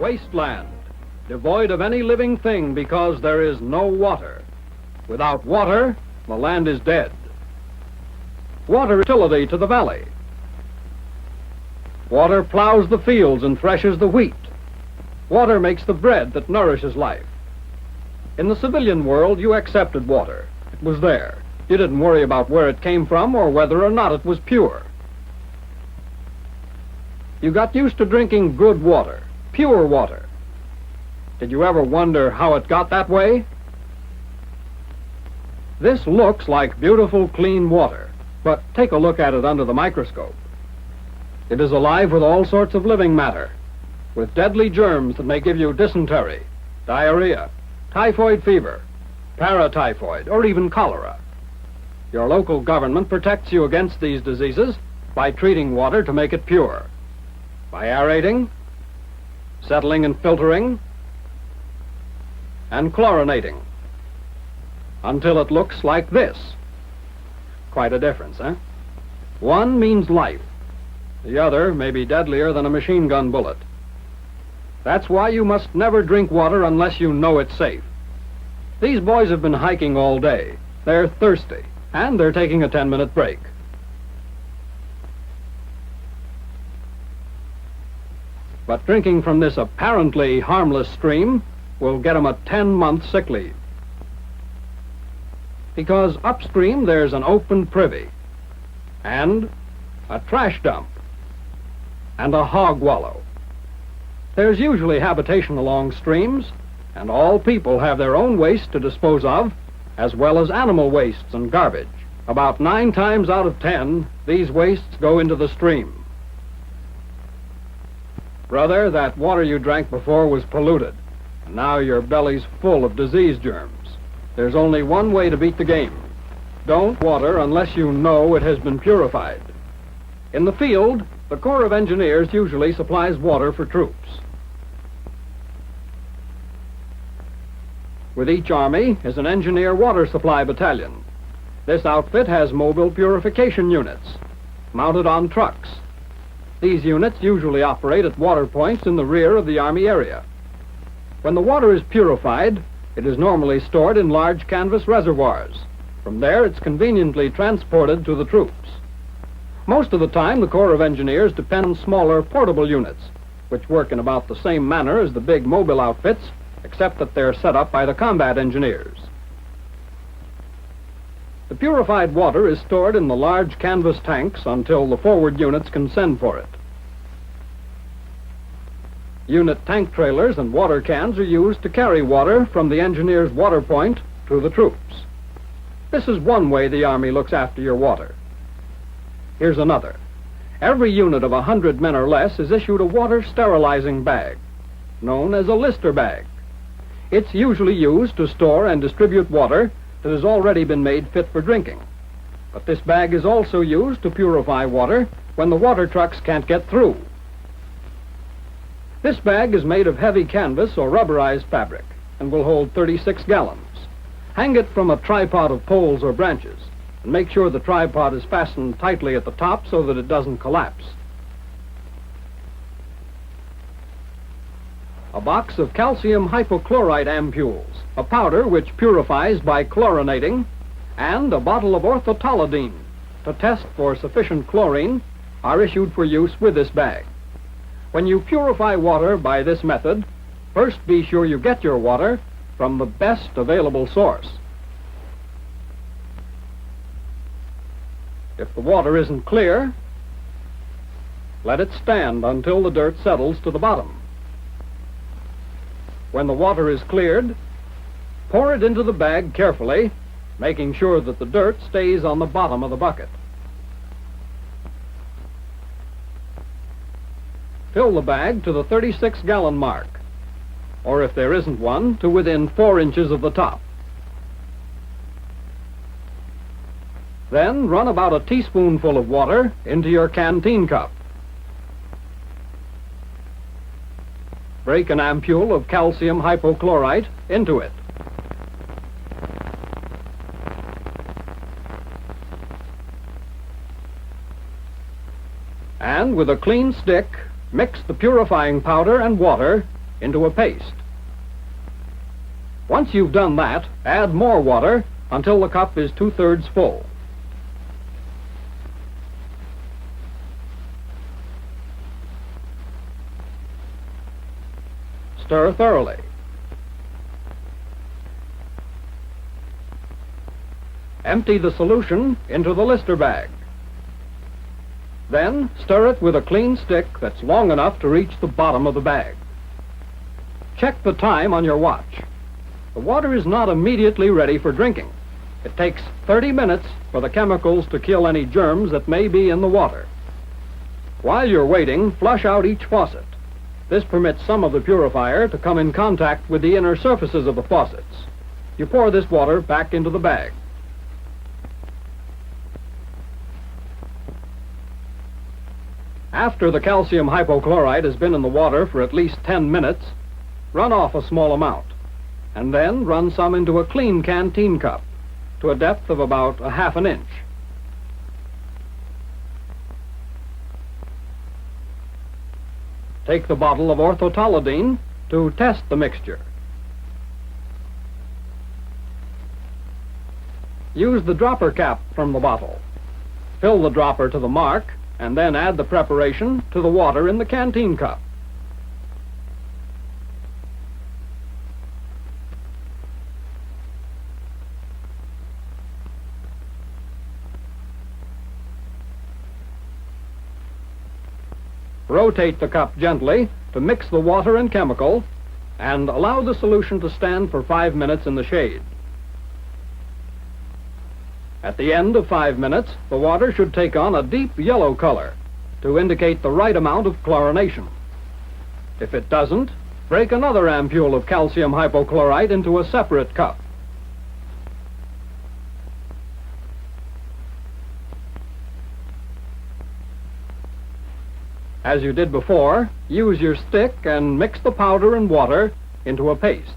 wasteland, devoid of any living thing because there is no water. Without water, the land is dead. Water is utility to the valley. Water plows the fields and threshes the wheat. Water makes the bread that nourishes life. In the civilian world, you accepted water. It was there. You didn't worry about where it came from or whether or not it was pure. You got used to drinking good water, pure water. Did you ever wonder how it got that way? This looks like beautiful, clean water, but take a look at it under the microscope. It is alive with all sorts of living matter, with deadly germs that may give you dysentery, diarrhea, typhoid fever, paratyphoid, or even cholera. Your local government protects you against these diseases by treating water to make it pure, by aerating, settling and filtering, and chlorinating, until it looks like this. Quite a difference, eh? One means life. The other may be deadlier than a machine gun bullet. That's why you must never drink water unless you know it's safe. These boys have been hiking all day. They're thirsty, and they're taking a 10-minute break. But drinking from this apparently harmless stream will get them a 10-month sick leave. Because upstream there's an open privy, and a trash dump, and a hog wallow. There's usually habitation along streams, and all people have their own waste to dispose of, as well as animal wastes and garbage. About 9 times out of 10, these wastes go into the stream. Brother, that water you drank before was polluted, and now your belly's full of disease germs. There's only one way to beat the game. Don't water unless you know it has been purified. In the field, the Corps of Engineers usually supplies water for troops. With each army is an engineer water supply battalion. This outfit has mobile purification units, mounted on trucks. These units usually operate at water points in the rear of the Army area. When the water is purified, it is normally stored in large canvas reservoirs. From there, it's conveniently transported to the troops. Most of the time, the Corps of Engineers depend on smaller portable units, which work in about the same manner as the big mobile outfits, except that they're set up by the combat engineers. The purified water is stored in the large canvas tanks until the forward units can send for it. Unit tank trailers and water cans are used to carry water from the engineer's water point to the troops. This is one way the Army looks after your water. Here's another. Every unit of 100 men or less is issued a water sterilizing bag, known as a Lister bag. It's usually used to store and distribute water that has already been made fit for drinking. But this bag is also used to purify water when the water trucks can't get through. This bag is made of heavy canvas or rubberized fabric and will hold 36 gallons. Hang it from a tripod of poles or branches and make sure the tripod is fastened tightly at the top so that it doesn't collapse. A box of calcium hypochlorite ampules, a powder which purifies by chlorinating, and a bottle of orthotolidine to test for sufficient chlorine are issued for use with this bag. When you purify water by this method, first be sure you get your water from the best available source. If the water isn't clear, let it stand until the dirt settles to the bottom. When the water is cleared, pour it into the bag carefully, making sure that the dirt stays on the bottom of the bucket. Fill the bag to the 36-gallon mark, or if there isn't one, to within 4 inches of the top. Then run about a teaspoonful of water into your canteen cup. Break an ampule of calcium hypochlorite into it. And with a clean stick, mix the purifying powder and water into a paste. Once you've done that, add more water until the cup is 2/3 full. Stir thoroughly. Empty the solution into the Lister bag. Then stir it with a clean stick that's long enough to reach the bottom of the bag. Check the time on your watch. The water is not immediately ready for drinking. It takes 30 minutes for the chemicals to kill any germs that may be in the water. While you're waiting, flush out each faucet. This permits some of the purifier to come in contact with the inner surfaces of the faucets. You pour this water back into the bag. After the calcium hypochlorite has been in the water for at least 10 minutes, run off a small amount, and then run some into a clean canteen cup to a depth of about 1/2 inch. Take the bottle of orthotolidine to test the mixture. Use the dropper cap from the bottle. Fill the dropper to the mark, and then add the preparation to the water in the canteen cup. Rotate the cup gently to mix the water and chemical, and allow the solution to stand for 5 minutes in the shade. At the end of 5 minutes, the water should take on a deep yellow color to indicate the right amount of chlorination. If it doesn't, break another ampule of calcium hypochlorite into a separate cup. As you did before, use your stick and mix the powder and water into a paste.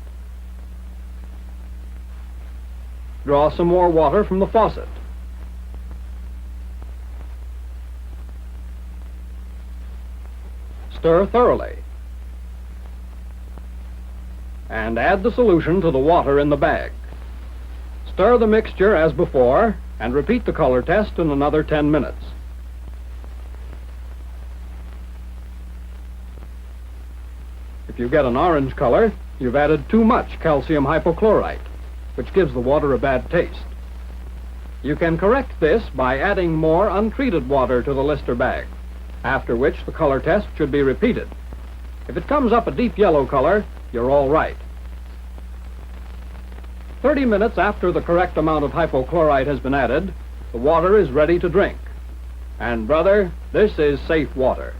Draw some more water from the faucet. Stir thoroughly. And add the solution to the water in the bag. Stir the mixture as before, and repeat the color test in another 10 minutes. If you get an orange color, you've added too much calcium hypochlorite, which gives the water a bad taste. You can correct this by adding more untreated water to the Lister bag, after which the color test should be repeated. If it comes up a deep yellow color, you're all right. 30 minutes after the correct amount of hypochlorite has been added, the water is ready to drink. And brother, this is safe water.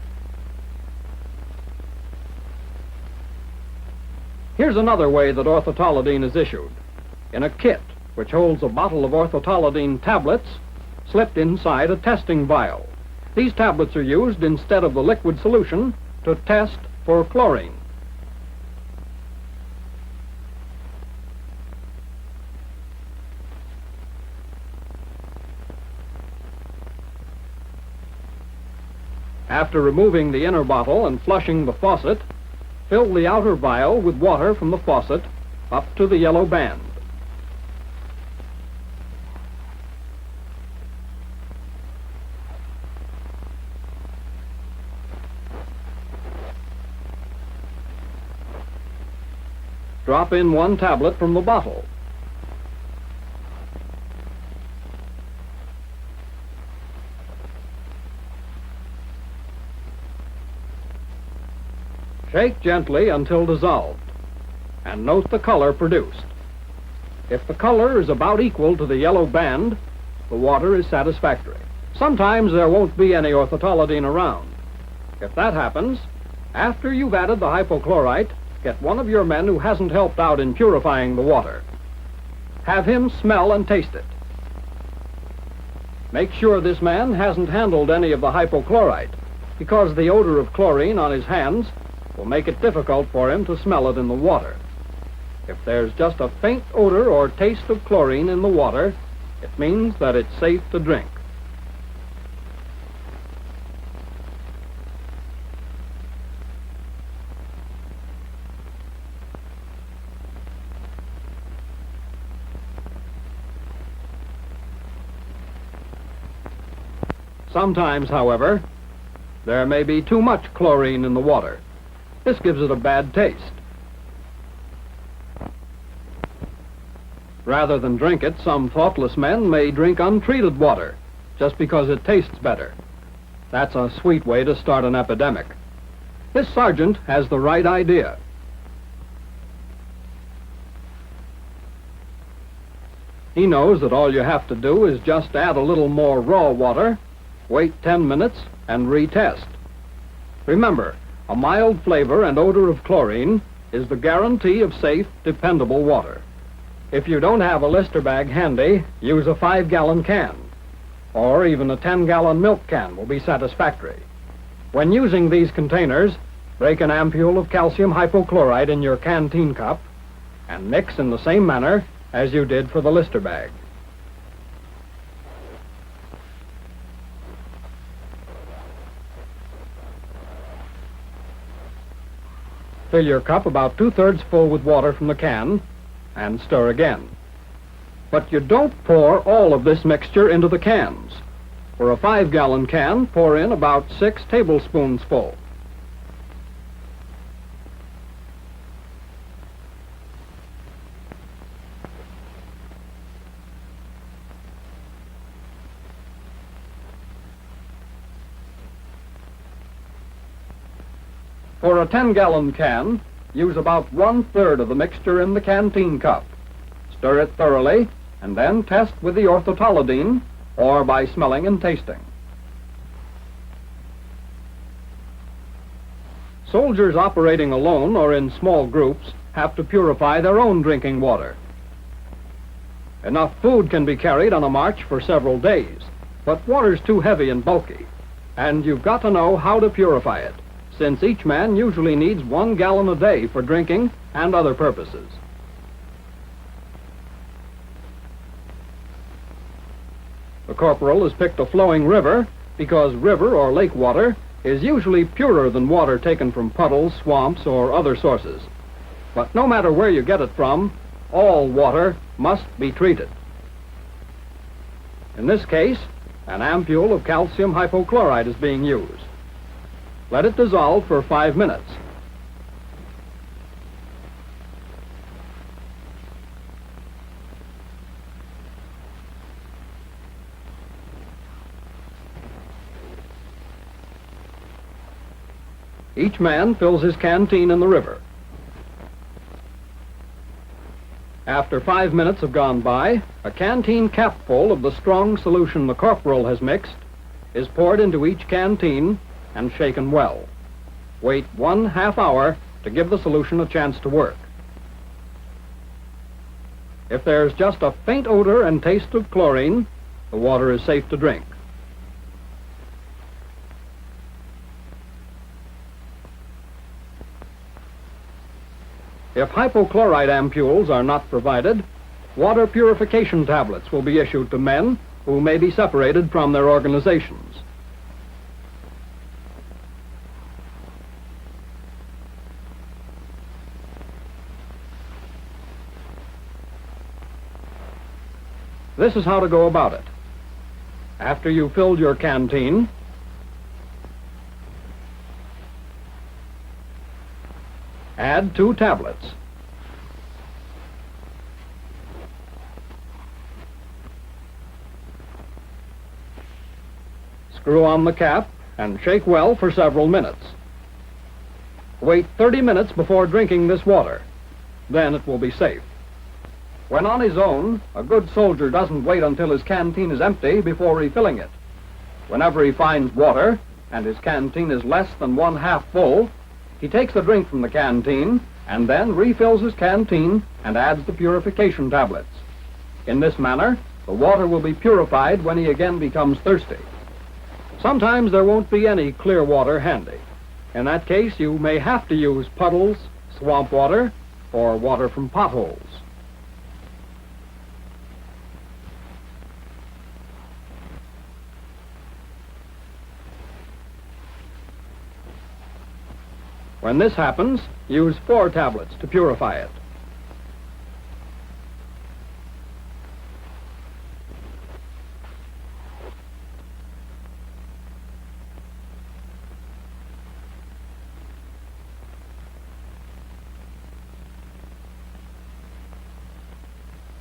Here's another way that orthotolidine is issued. In a kit, which holds a bottle of orthotolidine tablets slipped inside a testing vial. These tablets are used instead of the liquid solution to test for chlorine. After removing the inner bottle and flushing the faucet, fill the outer vial with water from the faucet up to the yellow band. Drop in 1 tablet from the bottle. Shake gently until dissolved, and note the color produced. If the color is about equal to the yellow band, the water is satisfactory. Sometimes there won't be any orthotolidine around. If that happens, after you've added the hypochlorite, get one of your men who hasn't helped out in purifying the water. Have him smell and taste it. Make sure this man hasn't handled any of the hypochlorite, because the odor of chlorine on his hands will make it difficult for him to smell it in the water. If there's just a faint odor or taste of chlorine in the water, it means that it's safe to drink. Sometimes, however, there may be too much chlorine in the water. This gives it a bad taste. Rather than drink it, some thoughtless men may drink untreated water just because it tastes better. That's a sweet way to start an epidemic. This sergeant has the right idea. He knows that all you have to do is just add a little more raw water, wait 10 minutes, and retest. Remember, a mild flavor and odor of chlorine is the guarantee of safe, dependable water. If you don't have a Lister bag handy, use a 5-gallon can, or even a 10-gallon milk can will be satisfactory. When using these containers, break an ampule of calcium hypochlorite in your canteen cup and mix in the same manner as you did for the Lister bag. Fill your cup about 2/3 full with water from the can and stir again. But you don't pour all of this mixture into the cans. For a 5-gallon can, pour in about 6 tablespoons full. For a 10-gallon can, use about 1/3 of the mixture in the canteen cup. Stir it thoroughly, and then test with the orthotolidine or by smelling and tasting. Soldiers operating alone or in small groups have to purify their own drinking water. Enough food can be carried on a march for several days, but water's too heavy and bulky, and you've got to know how to purify it, since each man usually needs 1 gallon a day for drinking and other purposes. The corporal has picked a flowing river because river or lake water is usually purer than water taken from puddles, swamps, or other sources. But no matter where you get it from, all water must be treated. In this case, an ampule of calcium hypochlorite is being used. Let it dissolve for 5 minutes. Each man fills his canteen in the river. After 5 minutes have gone by, a canteen capful of the strong solution the corporal has mixed is poured into each canteen and shaken well. Wait 1/2 hour to give the solution a chance to work. If there's just a faint odor and taste of chlorine, the water is safe to drink. If hypochlorite ampules are not provided, water purification tablets will be issued to men who may be separated from their organizations. This is how to go about it. After you've filled your canteen, add 2 tablets. Screw on the cap and shake well for several minutes. Wait 30 minutes before drinking this water. Then it will be safe. When on his own, a good soldier doesn't wait until his canteen is empty before refilling it. Whenever he finds water, and his canteen is less than 1/2 full, he takes a drink from the canteen and then refills his canteen and adds the purification tablets. In this manner, the water will be purified when he again becomes thirsty. Sometimes there won't be any clear water handy. In that case, you may have to use puddles, swamp water, or water from potholes. When this happens, use 4 tablets to purify it.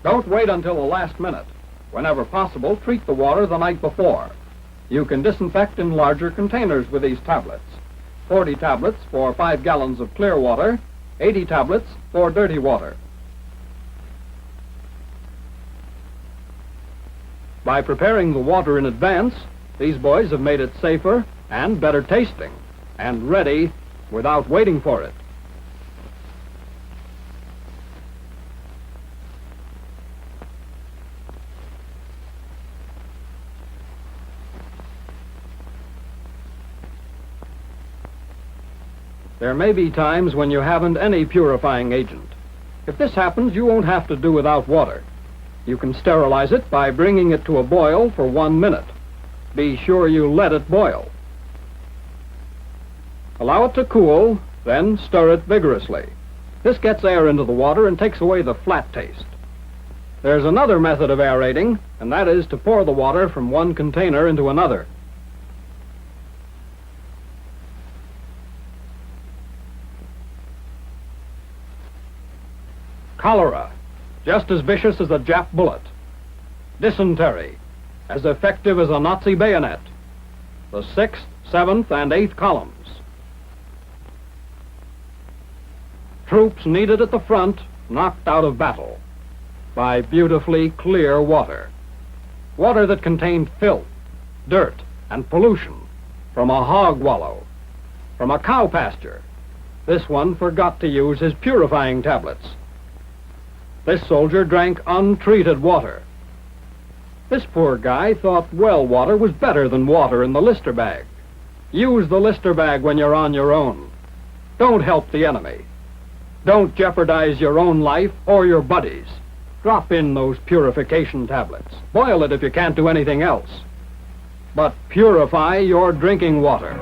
Don't wait until the last minute. Whenever possible, treat the water the night before. You can disinfect in larger containers with these tablets. 40 tablets for 5 gallons of clear water, 80 tablets for dirty water. By preparing the water in advance, these boys have made it safer and better tasting, and ready without waiting for it. There may be times when you haven't any purifying agent. If this happens, you won't have to do without water. You can sterilize it by bringing it to a boil for 1 minute. Be sure you let it boil. Allow it to cool, then stir it vigorously. This gets air into the water and takes away the flat taste. There's another method of aerating, and that is to pour the water from one container into another. Cholera, just as vicious as a Jap bullet. Dysentery, as effective as a Nazi bayonet. The 6th, 7th, and 8th columns. Troops needed at the front, knocked out of battle by beautifully clear water. Water that contained filth, dirt, and pollution from a hog wallow, from a cow pasture. This one forgot to use his purifying tablets. This soldier drank untreated water. This poor guy thought well water was better than water in the Lister bag. Use the Lister bag when you're on your own. Don't help the enemy. Don't jeopardize your own life or your buddies. Drop in those purification tablets. Boil it if you can't do anything else. But purify your drinking water.